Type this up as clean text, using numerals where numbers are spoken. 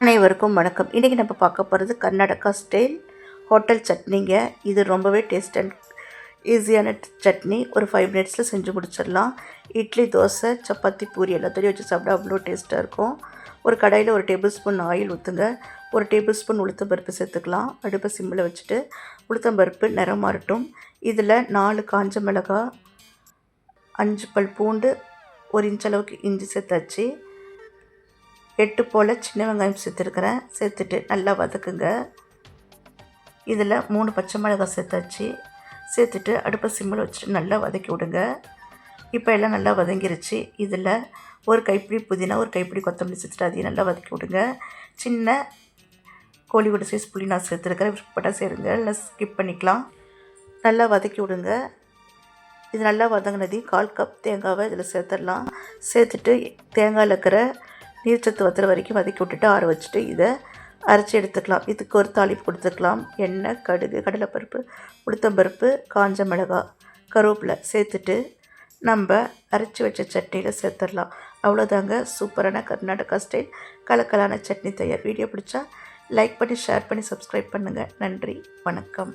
அனைவருக்கும் வணக்கம். இன்றைக்கி நம்ம பார்க்க போகிறது கர்நாடகா ஸ்டைல் ஹோட்டல் சட்னிங்க. இது ரொம்பவே டேஸ்ட் அண்ட் ஈஸியான சட்னி. ஒரு 5 மினிட்ஸில் செஞ்சு முடிச்சிடலாம். இட்லி, தோசை, சப்பாத்தி, பூரி எல்லாத்தையும் வச்சு சாப்பிட அவ்வளோ டேஸ்ட்டாக இருக்கும். ஒரு கடாயில் 1 டேபிள் ஸ்பூன் ஆயில் ஊற்றுங்க. 1 டேபிள் ஸ்பூன் உளுத்தம்பருப்பு சேர்த்துக்கலாம். அடுப்பை சிம்மில் வச்சுட்டு உளுத்தம்பருப்பு நிறம் மாறட்டும். இதில் 4 காஞ்ச மிளகாய், 5 பல் பூண்டு, 1 இன்ச் அளவுக்கு இஞ்சி சேர்த்தாச்சு. 8 போல் சின்ன வெங்காயம் சேர்த்துருக்கிறேன். சேர்த்துட்டு நல்லா வதக்குங்க. இதில் 3 பச்சை மிளகாய் சேர்த்தாச்சு. சேர்த்துட்டு அடுப்பை சிம்மில் வச்சுட்டு நல்லா வதக்கி விடுங்க. இப்போ எல்லாம் நல்லா வதங்கிருச்சு. இதில் 1 கைப்பிடி புதினா, 1 கைப்பிடி கொத்தமல்லி சேர்த்துட்டு அதையும் நல்லா வதக்கி விடுங்க. சின்ன கோழிக்கூட சைஸ் புளி நான் சேர்த்துருக்கிறேன். விருப்பப்பட்டா சேருங்க, இல்லை ஸ்கிப் பண்ணிக்கலாம். நல்லா வதக்கி விடுங்க. இது நல்லா வதங்கினதையும் 1/4 கப் தேங்காவை இதில் சேர்த்துடலாம். சேர்த்துட்டு தேங்காயில் இருக்கிற நீர்ச்சத்து வத்துற வரைக்கும் வதக்கி விட்டுட்டு ஆற வச்சுட்டு இதை அரைச்சி எடுத்துக்கலாம். இதுக்கு ஒரு தாளிப்பு கொடுத்துக்கலாம். எண்ணெய், கடுகு, கடலைப்பருப்பு, உளுத்தம்பருப்பு, காஞ்ச மிளகாய், கருவேப்பிலை சேர்த்துட்டு நம்ம அரைச்சி வச்ச சட்னியில் சேர்த்துடலாம். அவ்வளோதாங்க, சூப்பரான கர்நாடகா ஸ்டைல் கலக்கலான சட்னி தயார். வீடியோ பிடிச்சா லைக் பண்ணி, ஷேர் பண்ணி, சப்ஸ்கிரைப் பண்ணுங்கள். நன்றி, வணக்கம்.